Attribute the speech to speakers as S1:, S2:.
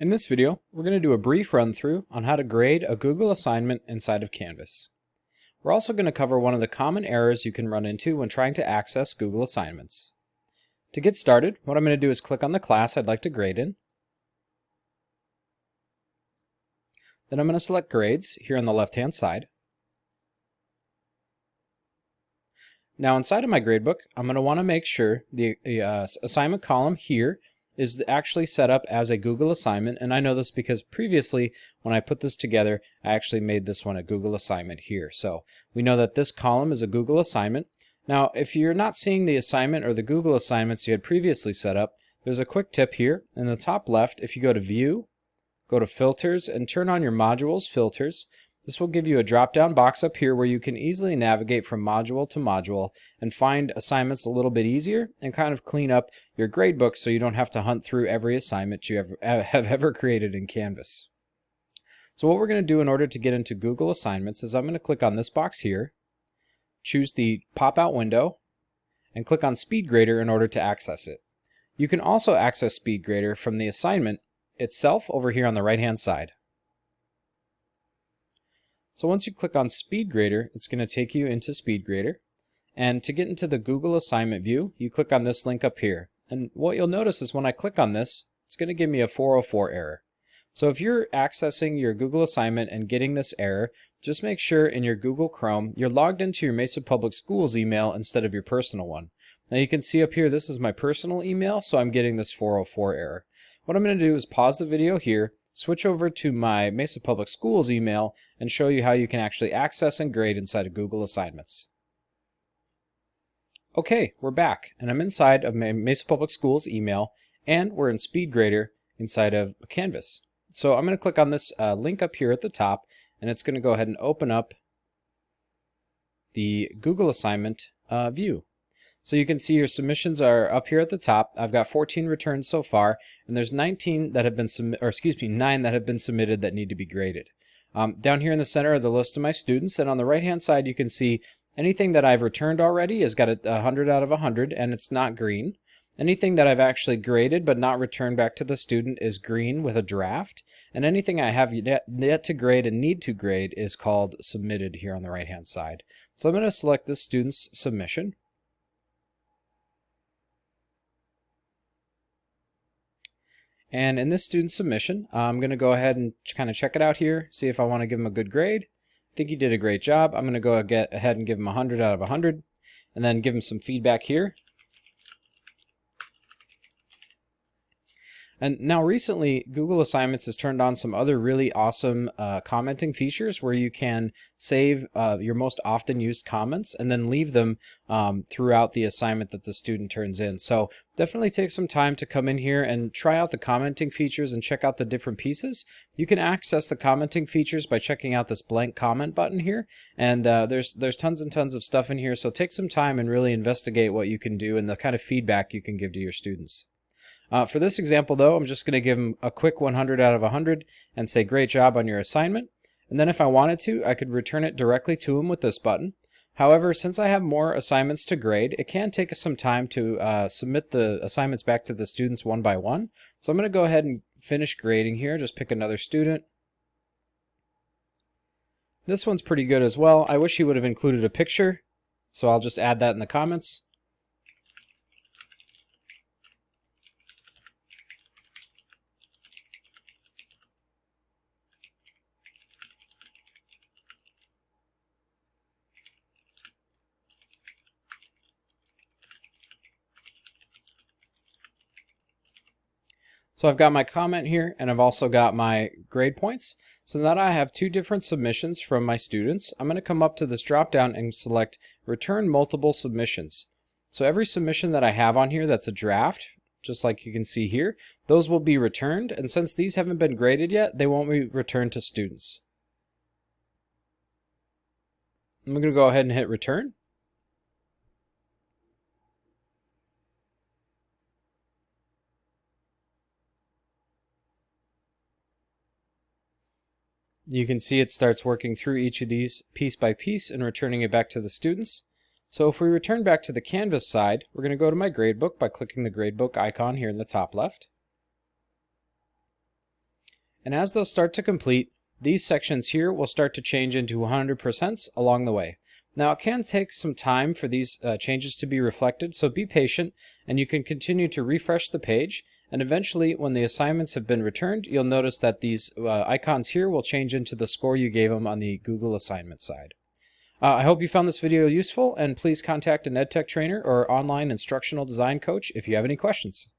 S1: In this video, we're going to do a brief run-through on how to grade a Google assignment inside of Canvas. We're also going to cover one of the common errors you can run into when trying to access Google Assignments. To get started, what I'm going to do is click on the class I'd like to grade in. Then I'm going to select Grades here on the left-hand side. Now inside of my gradebook, I'm going to want to make sure the assignment column here is actually set up as a Google assignment, and I know this because previously when I put this together I actually made this one a Google assignment here. So we know that this column is a Google assignment. Now if you're not seeing the assignment or the Google assignments you had previously set up, there's a quick tip here. In the top left, if you go to View, go to Filters, and turn on your Modules Filters, this will give you a drop-down box up here where you can easily navigate from module to module and find assignments a little bit easier and kind of clean up your gradebook so you don't have to hunt through every assignment you have ever created in Canvas. So what we're going to do in order to get into Google Assignments is I'm going to click on this box here, choose the pop-out window, and click on Speed Grader in order to access it. You can also access Speed Grader from the assignment itself over here on the right-hand side. So once you click on Speed Grader, it's going to take you into Speed Grader. And to get into the Google assignment view, you click on this link up here. And what you'll notice is when I click on this, it's going to give me a 404 error. So if you're accessing your Google assignment and getting this error, just make sure in your Google Chrome you're logged into your Mesa Public Schools email instead of your personal one. Now you can see up here this is my personal email, so I'm getting this 404 error. What I'm going to do is pause the video here, switch over to my Mesa Public Schools email, and show you how you can actually access and grade inside of Google Assignments. Okay, we're back, and I'm inside of my Mesa Public Schools email, and we're in Speed Grader inside of Canvas. So I'm going to click on this link up here at the top, and it's going to go ahead and open up the Google Assignment view. So you can see your submissions are up here at the top. I've got 14 returns so far, and there's 19 that have been 9 that have been submitted that need to be graded. Down here in the center are the list of my students, and on the right-hand side you can see anything that I've returned already has got a 100 out of 100, and it's not green. Anything that I've actually graded but not returned back to the student is green with a draft, and anything I have yet to grade and need to grade is called submitted here on the right-hand side. So I'm going to select this student's submission. And in this student submission, I'm going to go ahead and kind of check it out here, see if I want to give him a good grade. I think he did a great job. I'm going to go ahead and give him 100 out of 100, and then give him some feedback here. And now recently, Google Assignments has turned on some other really awesome commenting features where you can save your most often used comments and then leave them throughout the assignment that the student turns in. So definitely take some time to come in here and try out the commenting features and check out the different pieces. You can access the commenting features by checking out this blank comment button here, and there's tons and tons of stuff in here, so take some time and really investigate what you can do and the kind of feedback you can give to your students. For this example though, I'm just going to give him a quick 100 out of 100 and say great job on your assignment. And then if I wanted to, I could return it directly to him with this button. However, since I have more assignments to grade, it can take us some time to submit the assignments back to the students one by one. So I'm going to go ahead and finish grading here, just pick another student. This one's pretty good as well. I wish he would have included a picture, so I'll just add that in the comments. So I've got my comment here, and I've also got my grade points. So now that I have two different submissions from my students, I'm going to come up to this drop down and select Return Multiple Submissions. So every submission that I have on here that's a draft, just like you can see here, those will be returned, and since these haven't been graded yet, they won't be returned to students. I'm going to go ahead and hit Return. You can see it starts working through each of these piece by piece and returning it back to the students. So if we return back to the Canvas side, we're going to go to my gradebook by clicking the gradebook icon here in the top left. And as those start to complete, these sections here will start to change into 100% along the way. Now it can take some time for these changes to be reflected, so be patient and you can continue to refresh the page, and eventually when the assignments have been returned, you'll notice that these icons here will change into the score you gave them on the Google assignment side. I hope you found this video useful, and please contact an EdTech trainer or online instructional design coach if you have any questions.